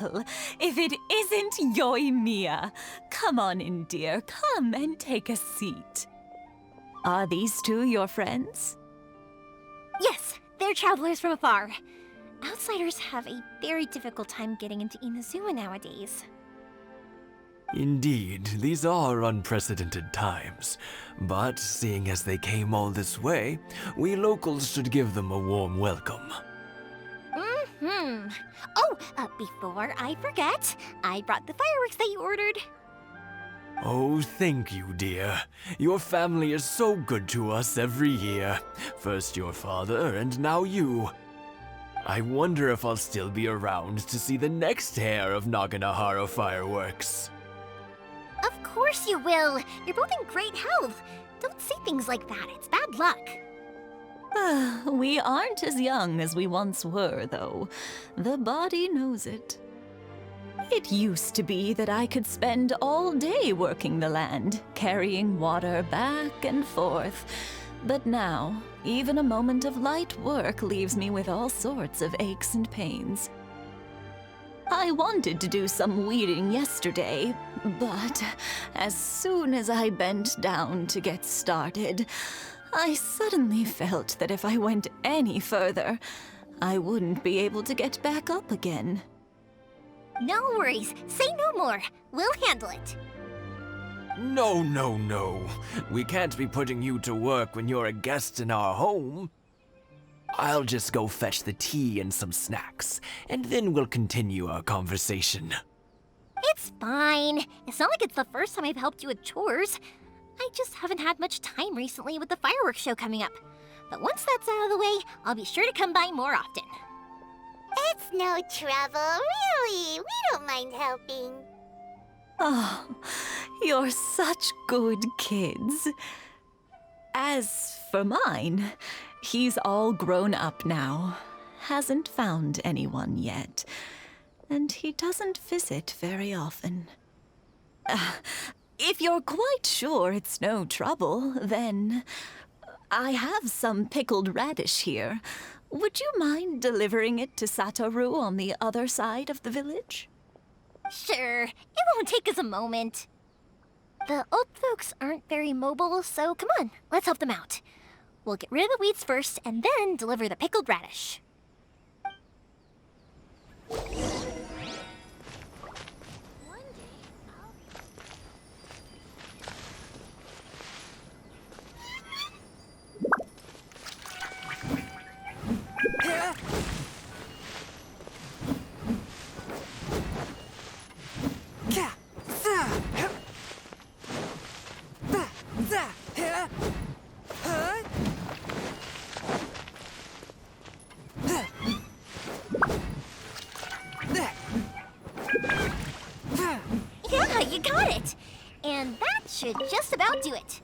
Well, if it isn't Yoimiya. Come on in, dear. Come and take a seat. Are these two your friends? Yes, they're travelers from afar. Outsiders have a very difficult time getting into Inazuma nowadays. Indeed, these are unprecedented times. But seeing as they came all this way, we locals should give them a warm welcome. Oh, before I forget, I brought the fireworks that you ordered. Oh, thank you, dear. Your family is so good to us every year. First your father, and now you. I wonder if I'll still be around to see the next hair of Naganahara fireworks. Of course you will. You're both in great health. Don't say things like that. It's bad luck. We aren't as young as we once were, though. The body knows it. It used to be that I could spend all day working the land, carrying water back and forth. But now, even a moment of light work leaves me with all sorts of aches and pains. I wanted to do some weeding yesterday, but as soon as I bent down to get started, I suddenly felt that if I went any further, I wouldn't be able to get back up again. No worries. Say no more. We'll handle it. No, no, no. We can't be putting you to work when you're a guest in our home. I'll just go fetch the tea and some snacks, and then we'll continue our conversation. It's fine. It's not like it's the first time I've helped you with chores. I just haven't had much time recently with the fireworks show coming up. But once that's out of the way, I'll be sure to come by more often. It's no trouble, really. We don't mind helping. Oh, you're such good kids. As for mine, he's all grown up now. Hasn't found anyone yet. And he doesn't visit very often. If you're quite sure it's no trouble, then I have some pickled radish here. Would you mind delivering it to Satoru on the other side of the village? Sure, it won't take us a moment. The old folks aren't very mobile, so come on, let's help them out. We'll get rid of the weeds first and then deliver the pickled radish. Yeah, you got it! And that should just about do it.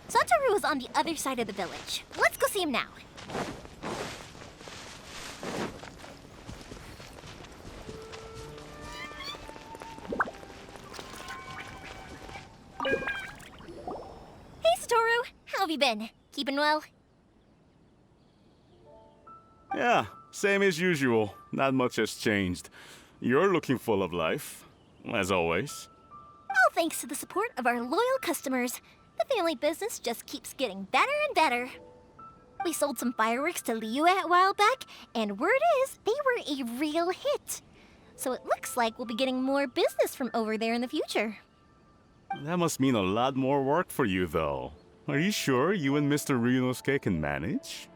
Satoru is on the other side of the village. Let's go see him now. Hey, Satoru! How have you been? Keeping well? Yeah, same as usual. Not much has changed. You're looking full of life, as always. All thanks to the support of our loyal customers. The family business just keeps getting better and better. We sold some fireworks to Liyue a while back, and word is they were a real hit. So it looks like we'll be getting more business from over there in the future. That must mean a lot more work for you, though. Are you sure you and Mr. Ryunosuke can manage?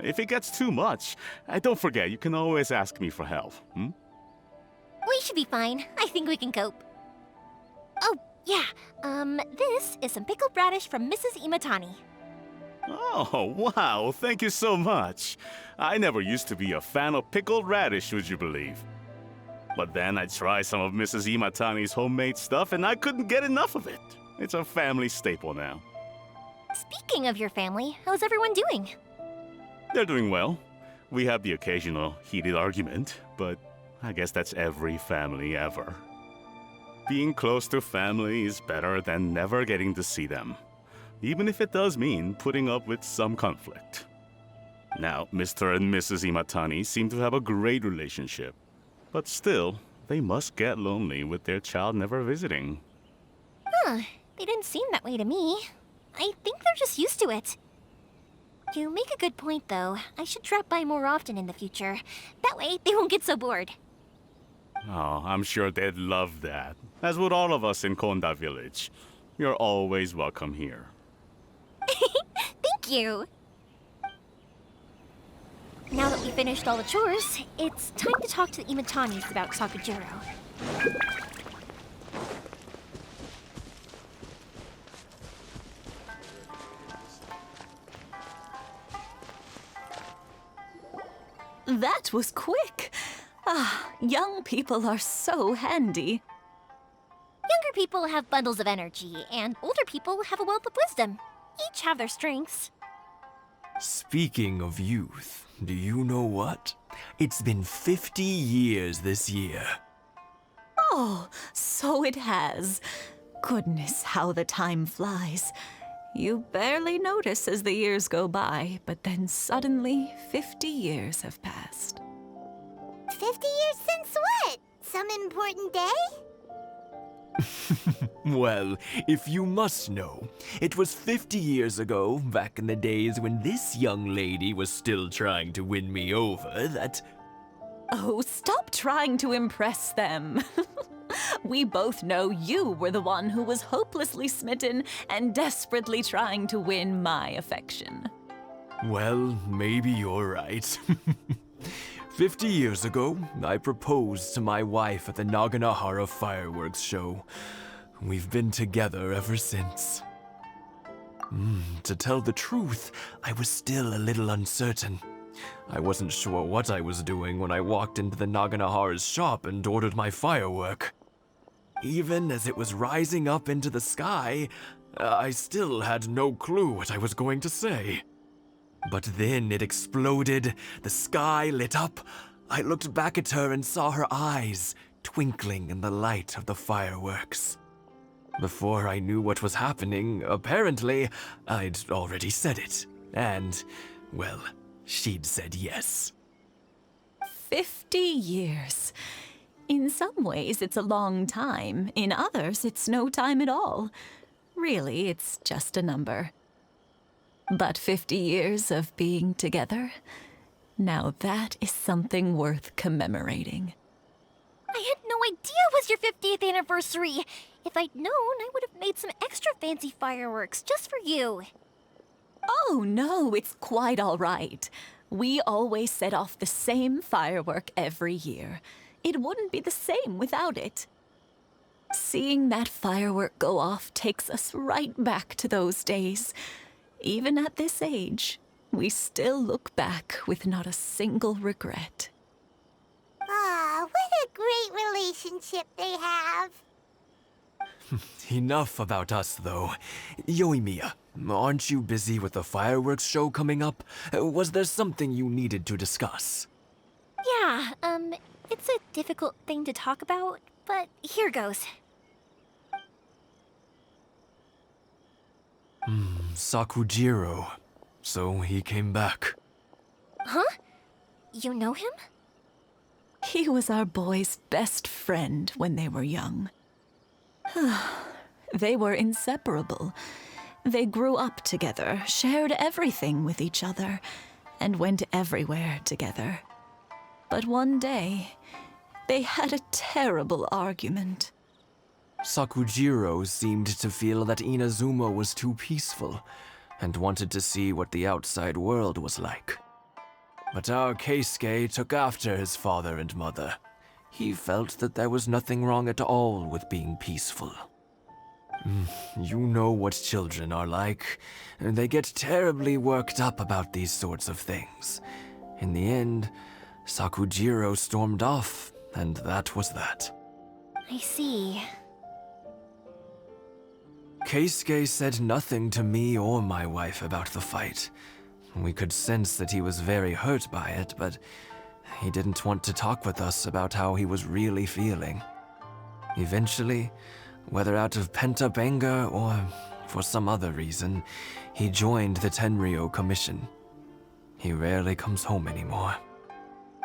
If it gets too much, don't forget, you can always ask me for help, We should be fine. I think we can cope. Oh, yeah. This is some pickled radish from Mrs. Imatani. Oh, wow, thank you so much. I never used to be a fan of pickled radish, would you believe? But then I tried some of Mrs. Imatani's homemade stuff and I couldn't get enough of it. It's a family staple now. Speaking of your family, how's everyone doing? They're doing well. We have the occasional heated argument, but I guess that's every family ever. Being close to family is better than never getting to see them, even if it does mean putting up with some conflict. Now, Mr. and Mrs. Imatani seem to have a great relationship. But still, they must get lonely with their child never visiting. Huh, they didn't seem that way to me. I think they're just used to it. You make a good point, though. I should drop by more often in the future. That way, they won't get so bored. Oh, I'm sure they'd love that. As would all of us in Konda Village. You're always welcome here. Thank you! Now that we finished all the chores, it's time to talk to the Imatanis about Sakujiro. That was quick. Ah, young people are so handy. Younger people have bundles of energy, and older people have a wealth of wisdom. Each have their strengths. Speaking of youth, do you know what? It's been 50 years this year. Oh, so it has. Goodness, how the time flies. You barely notice as the years go by, but then suddenly 50 years have passed. 50 years since what? Some important day? Well, if you must know, it was 50 years ago, back in the days when this young lady was still trying to win me over, that... Oh, stop trying to impress them. We both know you were the one who was hopelessly smitten and desperately trying to win my affection. Well, maybe you're right. 50 years ago, I proposed to my wife at the Naganahara fireworks show. We've been together ever since. To tell the truth, I was still a little uncertain. I wasn't sure what I was doing when I walked into the Naganahara's shop and ordered my firework. Even as it was rising up into the sky, I still had no clue what I was going to say. But then it exploded, the sky lit up. I looked back at her and saw her eyes twinkling in the light of the fireworks. Before I knew what was happening, apparently, I'd already said it. And, well, she'd said yes. 50 years. In some ways, it's a long time. In others, it's no time at all. Really, it's just a number. But 50 years of being together, now that is something worth commemorating. I had no idea it was your 50th anniversary. If I'd known, I would have made some extra fancy fireworks just for you. Oh, no, it's quite all right. We always set off the same firework every year. It wouldn't be the same without it. Seeing that firework go off takes us right back to those days. Even at this age, we still look back with not a single regret. Ah, what a great relationship they have. Enough about us, though. Yoimiya, aren't you busy with the fireworks show coming up? Was there something you needed to discuss? Yeah, it's a difficult thing to talk about, but here goes. Sakujiro. So he came back. Huh? You know him? He was our boys' best friend when they were young. They were inseparable. They grew up together, shared everything with each other, and went everywhere together. But one day, they had a terrible argument. Sakujiro seemed to feel that Inazuma was too peaceful, and wanted to see what the outside world was like. But our Keisuke took after his father and mother. He felt that there was nothing wrong at all with being peaceful. You know what children are like. They get terribly worked up about these sorts of things. In the end, Sakujiro stormed off, and that was that. I see. Keisuke said nothing to me or my wife about the fight. We could sense that he was very hurt by it, but he didn't want to talk with us about how he was really feeling. Eventually, whether out of pent-up anger or for some other reason, he joined the Tenryo Commission. He rarely comes home anymore.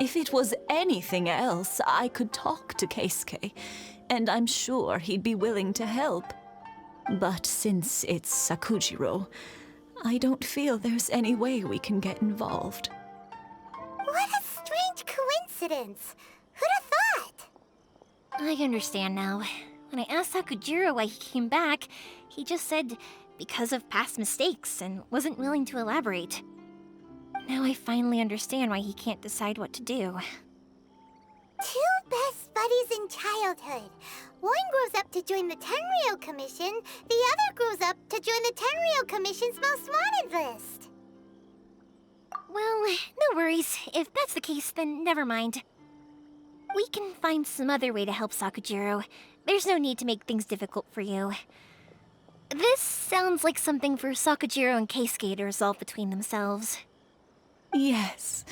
If it was anything else, I could talk to Keisuke, and I'm sure he'd be willing to help. But since it's Sakujiro, I don't feel there's any way we can get involved. What a strange coincidence. Who'd have thought? I understand now. When I asked Sakujiro why he came back, he just said because of past mistakes and wasn't willing to elaborate. Now I finally understand why he can't decide what to do. Two best buddies in childhood. One grows up to join the Tenryou Commission, the other grows up to join the Tenryou Commission's most wanted list. Well, no worries. If that's the case, then never mind. We can find some other way to help Sakujiro. There's no need to make things difficult for you. This sounds like something for Sakujiro and Keisuke to resolve between themselves. Yes.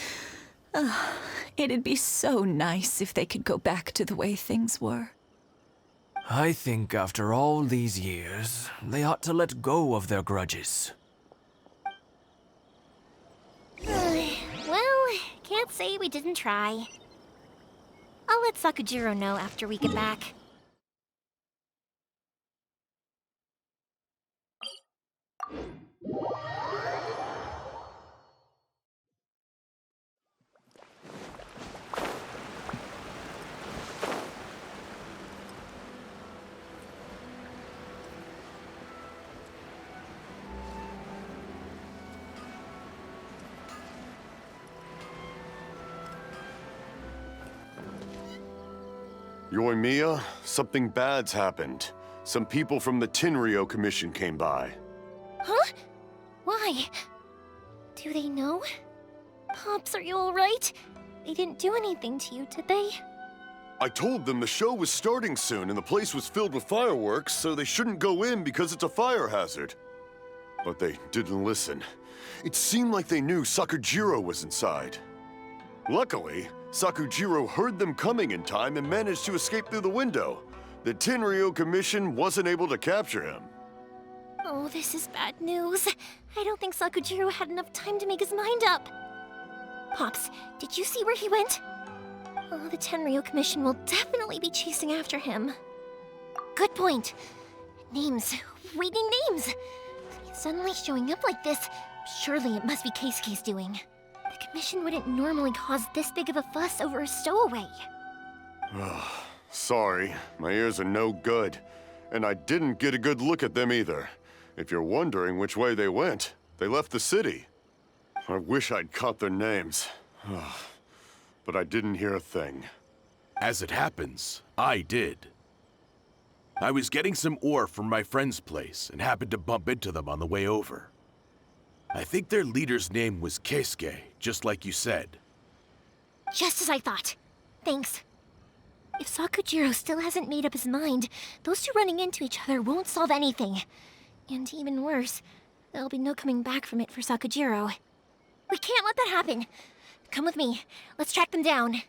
It'd be so nice if they could go back to the way things were. I think after all these years, they ought to let go of their grudges. Well, can't say we didn't try. I'll let Sakujiro know after we get back. Yoimiya, something bad's happened. Some people from the Tenryou Commission came by. Huh? Why? Do they know? Pops, are you alright? They didn't do anything to you, did they? I told them the show was starting soon and the place was filled with fireworks, so they shouldn't go in because it's a fire hazard. But they didn't listen. It seemed like they knew Sakujiro was inside. Luckily, Sakujiro heard them coming in time and managed to escape through the window. The Tenryou Commission wasn't able to capture him. Oh, this is bad news. I don't think Sakujiro had enough time to make his mind up. Pops, did you see where he went? Oh, the Tenryou Commission will definitely be chasing after him. Good point. Names. Reading names. Suddenly showing up like this, surely it must be Keisuke's doing. The Commission wouldn't normally cause this big of a fuss over a stowaway. Sorry, my ears are no good. And I didn't get a good look at them either. If you're wondering which way they went, they left the city. I wish I'd caught their names. But I didn't hear a thing. As it happens, I did. I was getting some ore from my friend's place and happened to bump into them on the way over. I think their leader's name was Keisuke, just like you said. Just as I thought. Thanks. If Sakujiro still hasn't made up his mind, those two running into each other won't solve anything. And even worse, there'll be no coming back from it for Sakujiro. We can't let that happen. Come with me. Let's track them down.